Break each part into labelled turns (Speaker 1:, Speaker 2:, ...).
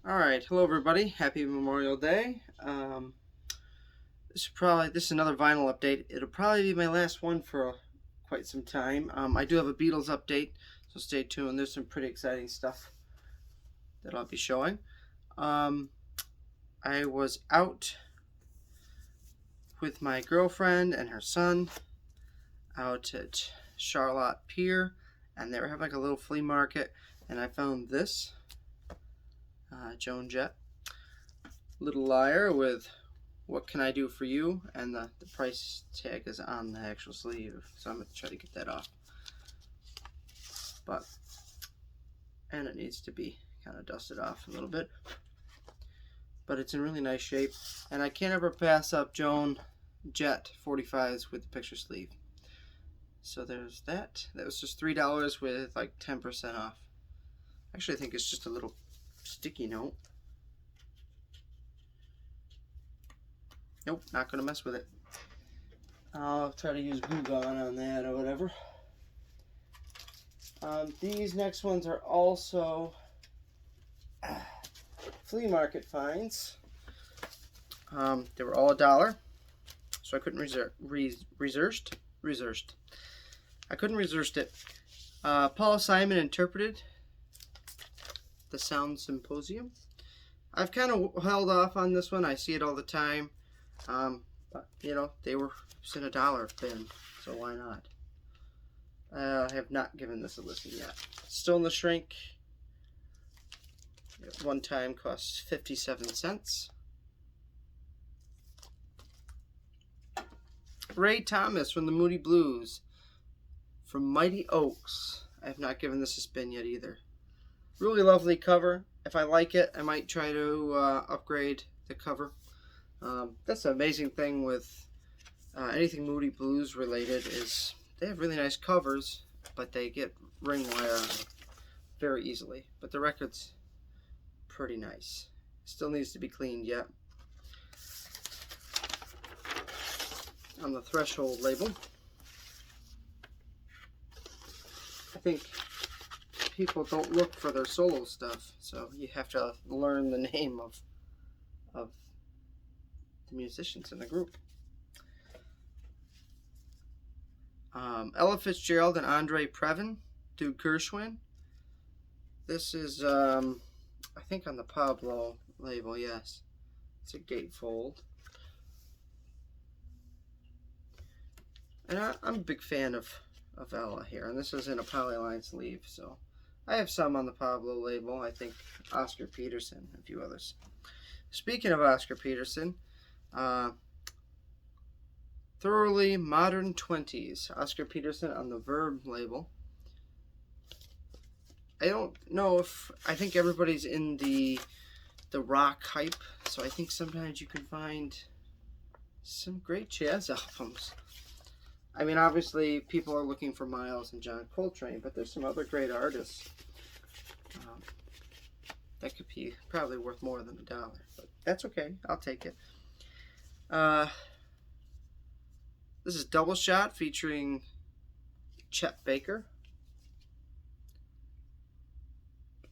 Speaker 1: Alright, hello everybody. Happy Memorial Day. This is another vinyl update. It'll probably be my last one for quite some time. I do have a Beatles update, so stay tuned. There's some pretty exciting stuff that I'll be showing. I was out with my girlfriend and her son out at Charlotte Pier, and they were having like a little flea market, and I found this Joan Jett Little Liar with "What Can I Do For You," and the price tag is on the actual sleeve, so I'm going to try to get that off. And it needs to be kind of dusted off a little bit, but it's in really nice shape, and I can't ever pass up Joan Jett 45s with the picture sleeve. So there's that. That was just $3 with like 10% off. Actually, I think it's just a little sticky note. Nope, not gonna mess with it. I'll try to use glue gun on that or whatever. These next ones are also flea market finds. They were all $1, so I couldn't resist. I couldn't resist it. Paul Simon interpreted the Sound Symposium. I've kind of held off on this one. I see it all the time. But, you know, they were in $1 bin, so why not? I have not given this a listen yet. Still in the shrink. At one time cost 57 cents. Ray Thomas from the Moody Blues. From Mighty Oaks. I have not given this a spin yet either. Really lovely cover. If I like it, I might try to upgrade the cover. That's the amazing thing with anything Moody Blues related is they have really nice covers, but they get ring wire very easily. But the record's pretty nice. Still needs to be cleaned yet. On the Threshold label, I think people don't look for their solo stuff, so you have to learn the name of the musicians in the group. Ella Fitzgerald and Andre Previn do Gershwin. This is I think on the Pablo label, yes. It's a gatefold. And I'm a big fan of Ella here, and this is in a polyline sleeve, so I have some on the Pablo label. I think Oscar Peterson, a few others. Speaking of Oscar Peterson, Thoroughly Modern 20s, Oscar Peterson on the Verb label. I don't know if, I think everybody's in the rock hype, so I think sometimes you can find some great jazz albums. I mean, obviously, people are looking for Miles and John Coltrane, but there's some other great artists that could be probably worth more than $1, but that's okay. I'll take it. This is Double Shot featuring Chet Baker.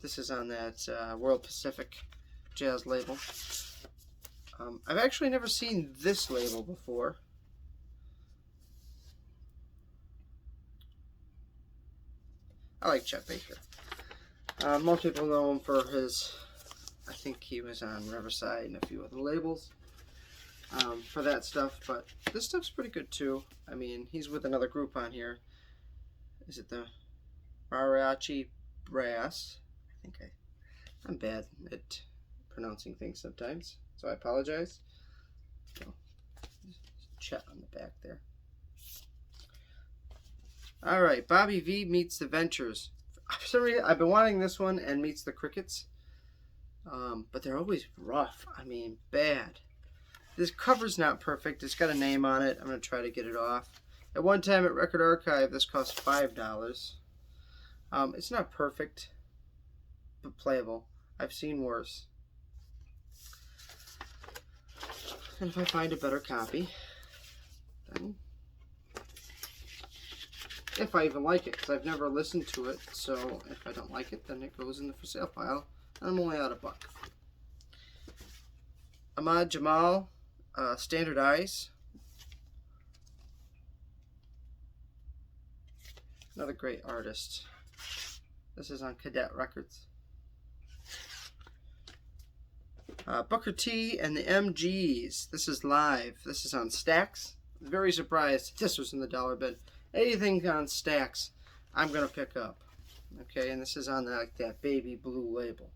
Speaker 1: This is on that World Pacific Jazz label. I've actually never seen this label before. I like Chet Baker. Most people know him for his, I think he was on Riverside and a few other labels for that stuff, but this stuff's pretty good too. I mean, he's with another group on here. Is it the Mariachi Brass? I think I'm bad at pronouncing things sometimes, so I apologize. So, Chet on the back there. Alright, Bobby V meets the Ventures. For some reason, I've been wanting this one and Meets the Crickets. But they're always rough. I mean, bad. This cover's not perfect. It's got a name on it. I'm going to try to get it off. At one time at Record Archive, this cost $5. It's not perfect, but playable. I've seen worse. And if I find a better copy, then... if I even like it, because I've never listened to it, so if I don't like it, then it goes in the for sale pile, and I'm only out $1. Ahmad Jamal, Standard Eyes. Another great artist. This is on Cadet Records. Booker T and the MGs. This is live. This is on Stax. Very surprised this was in the dollar bin. Anything on Stax, I'm gonna pick up. Okay, and this is on that baby blue label.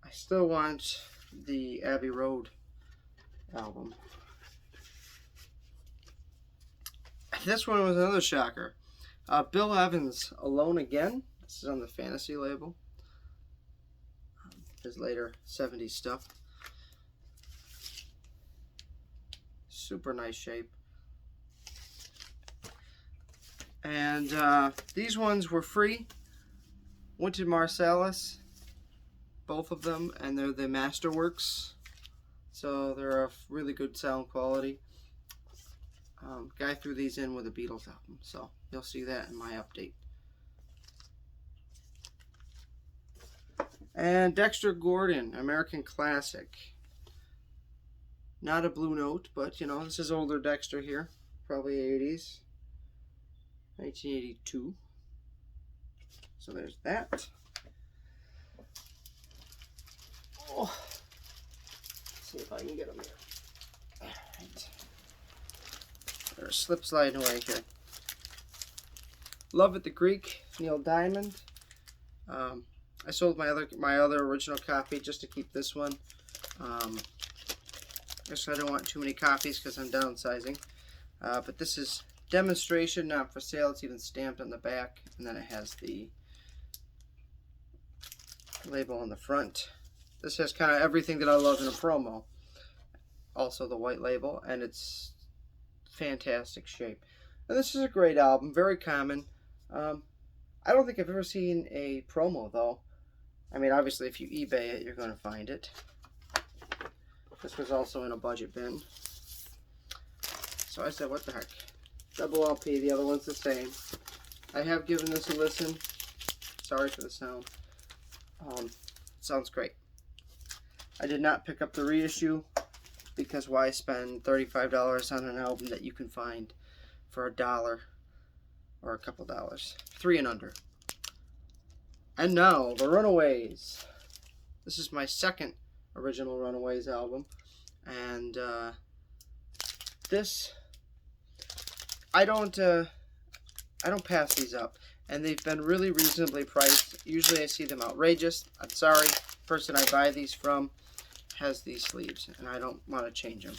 Speaker 1: I still want the Abbey Road album. This one was another shocker. Bill Evans, Alone Again. This is on the Fantasy label. His later 70s stuff. Super nice shape. And these ones were free. Wynton Marsalis, both of them, and they're the Masterworks. So they're of really good sound quality. Guy threw these in with a Beatles album, so you'll see that in my update. And Dexter Gordon, American Classic. Not a Blue Note, but you know, this is older Dexter here. Probably 80s. 1982. So there's that. Oh. Let's see if I can get them here. Alright. They're slip sliding away here. Love at the Greek, Neil Diamond. I sold my other original copy just to keep this one. Actually, I don't want too many copies because I'm downsizing. But this is demonstration, not for sale. It's even stamped on the back, and then it has the label on the front. This has kind of everything that I love in a promo. Also the white label, and it's fantastic shape. And this is a great album, very common. I don't think I've ever seen a promo though. I mean, obviously if you eBay it, you're going to find it. This was also in a budget bin. So I said, what the heck. Double LP, the other one's the same. I have given this a listen. Sorry for the sound. Sounds great. I did not pick up the reissue because why spend $35 on an album that you can find for $1 or a couple dollars. $3 and under. And now, the Runaways. This is my second original Runaways album. And this, I don't pass these up. And they've been really reasonably priced. Usually I see them outrageous. I'm sorry. The person I buy these from has these sleeves, and I don't want to change them.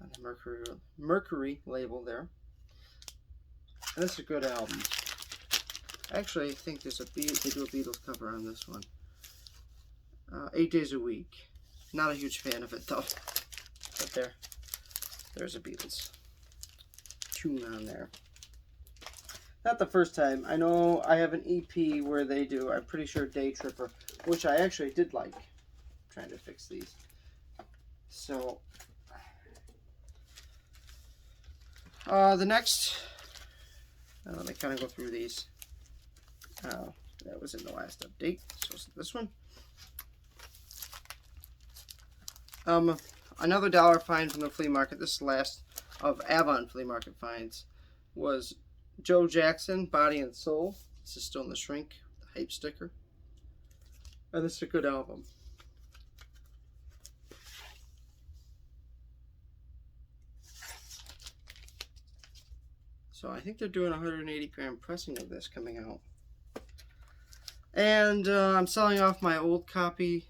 Speaker 1: On the Mercury label there. And this is a good album. I actually think there's they do a Beatles cover on this one. 8 Days a Week. Not a huge fan of it though. But there's a Beatles tune on there. Not the first time. I know I have an EP where they do, I'm pretty sure Daytripper, which I actually did like. I'm trying to fix these. So, the next, let me kind of go through these. That was in the last update. So this one. Another dollar find from the flea market. This last of Avon flea market finds was Joe Jackson, Body and Soul. This is still in the shrink, the hype sticker. And this is a good album. So I think they're doing a 180 gram pressing of this coming out. And I'm selling off my old copy,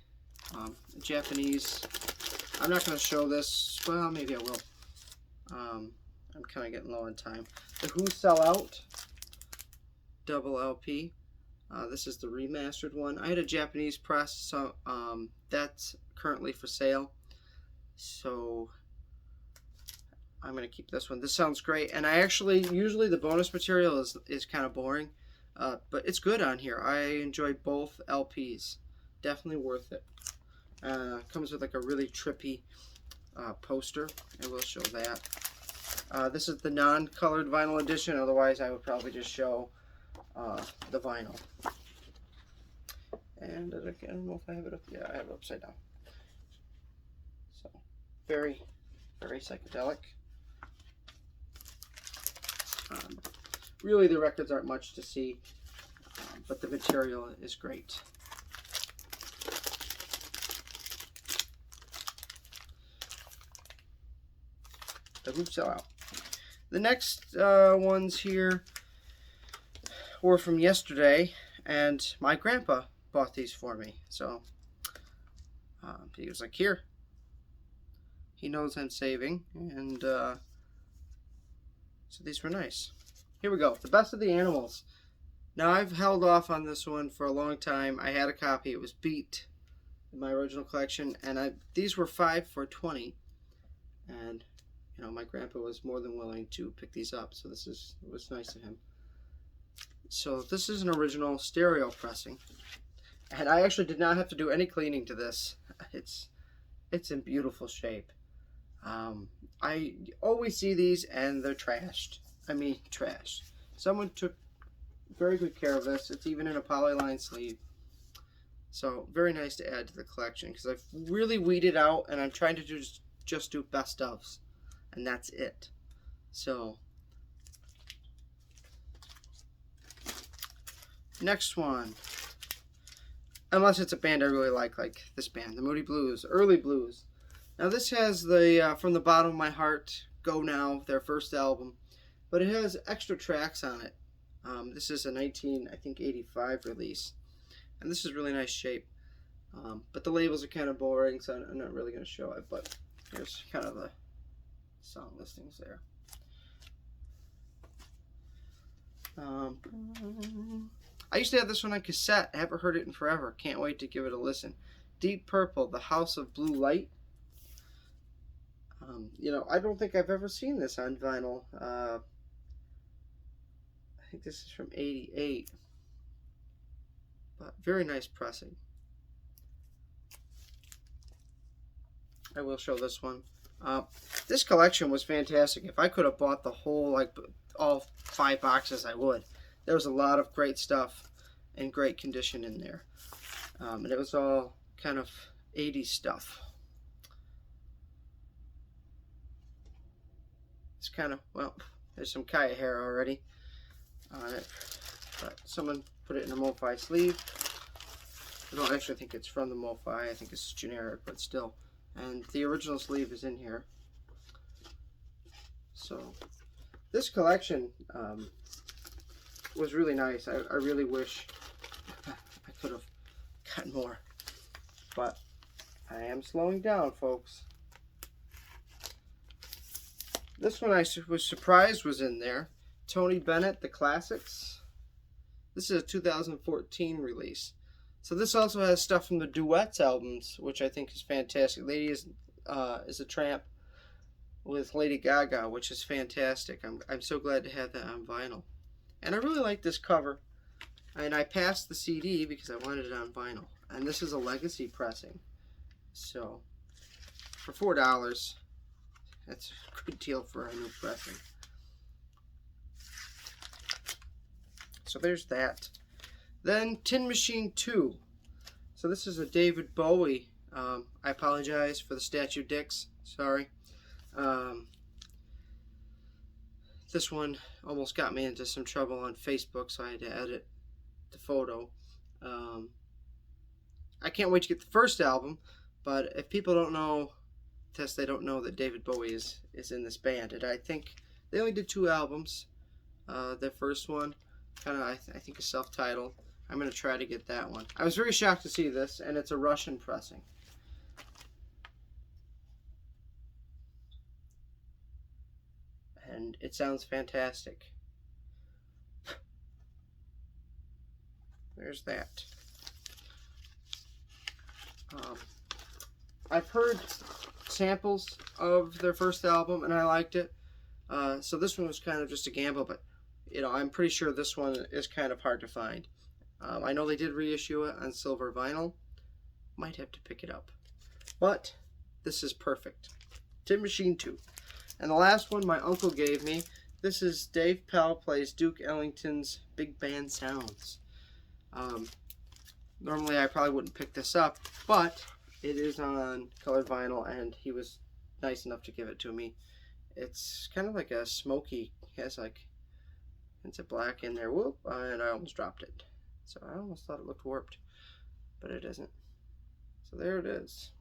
Speaker 1: Japanese. I'm not going to show this. Well, maybe I will. I'm kind of getting low on time. The Who Sell Out double LP. This is the remastered one. I had a Japanese press, so that's currently for sale. So I'm going to keep this one. This sounds great. And I actually, usually the bonus material is kind of boring. But it's good on here. I enjoyed both LPs. Definitely worth it. Comes with like a really trippy poster. I will show that. This is the non-colored vinyl edition. Otherwise, I would probably just show the vinyl. And I don't know if I have it up. Yeah, I have it upside down. So, very, very psychedelic. Really, the records aren't much to see, but the material is great. The hoops sell out. The next ones here were from yesterday, and my grandpa bought these for me. So he was like, here. He knows I'm saving, and so these were nice. Here we go. The Best of the Animals. Now, I've held off on this one for a long time. I had a copy. It was beat in my original collection, and these were 5 for $20. And, you know, my grandpa was more than willing to pick these up, so it was nice of him. So this is an original stereo pressing, and I actually did not have to do any cleaning to this. It's in beautiful shape. I always see these and they're trashed. I mean, trashed. Someone took very good care of this. It's even in a polyline sleeve. So very nice to add to the collection, because I've really weeded out and I'm trying to just do best ofs, and that's it. So next one, unless it's a band I really like this band, the Moody Blues, early blues. Now this has the From the Bottom of My Heart, Go Now, their first album, but it has extra tracks on it. This is a 1985 release, and this is really nice shape. But the labels are kind of boring, so I'm not really going to show it, but here's kind of the song listings there. I used to have this one on cassette. I haven't heard it in forever. Can't wait to give it a listen. Deep Purple, The House of Blue Light. You know, I don't think I've ever seen this on vinyl. I think this is from '88. But very nice pressing. I will show this one. This collection was fantastic. If I could have bought the whole, all 5 boxes, I would. There was a lot of great stuff in great condition in there. And it was all kind of 80s stuff. It's kind of, well, there's some Kaya hair already on it. But someone put it in a MoFi sleeve. I don't actually think it's from the MoFi. I think it's generic, but still. And the original sleeve is in here. So this collection was really nice. I really wish I could have gotten more, but I am slowing down, folks. This one I was surprised was in there. Tony Bennett, The Classics. This is a 2014 release. So this also has stuff from the Duets albums, which I think is fantastic. Lady is a Tramp with Lady Gaga, which is fantastic. I'm so glad to have that on vinyl. And I really like this cover. And I passed the CD because I wanted it on vinyl. And this is a legacy pressing. So for $4, that's a good deal for a new pressing. So there's that. Then Tin Machine 2. So this is a David Bowie. I apologize for the statue dicks. Sorry. This one almost got me into some trouble on Facebook, so I had to edit the photo. I can't wait to get the first album, but if people don't know this, they don't know that David Bowie is in this band. And I think they only did 2 albums. Their first one, kind of, I think, is self-titled. I'm going to try to get that one. I was very shocked to see this, and it's a Russian pressing. And it sounds fantastic. There's that. I've heard samples of their first album, and I liked it. So this one was kind of just a gamble, but you know, I'm pretty sure this one is kind of hard to find. I know they did reissue it on silver vinyl. Might have to pick it up. But this is perfect. Tin Machine 2. And the last one my uncle gave me. This is Dave Pell plays Duke Ellington's Big Band Sounds. Normally I probably wouldn't pick this up, but it is on colored vinyl, and he was nice enough to give it to me. It's kind of like a smoky, it has like, it's a black in there, whoop, and I almost dropped it. So I almost thought it looked warped, but it isn't. So there it is.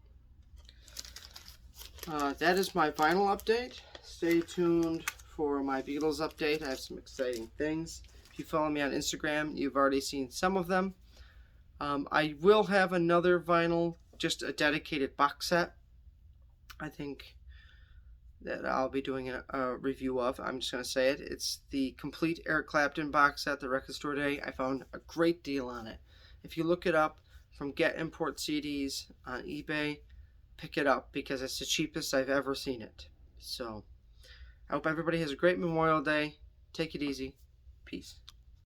Speaker 1: That is my vinyl update. Stay tuned for my Beatles update. I have some exciting things. If you follow me on Instagram, you've already seen some of them. I will have another vinyl, just a dedicated box set, I think, that I'll be doing a review of. I'm just going to say it. It's the complete Eric Clapton box set, the Record Store Day. I found a great deal on it. If you look it up from Get Import CDs on eBay, pick it up because it's the cheapest I've ever seen it. So I hope everybody has a great Memorial Day. Take it easy. Peace.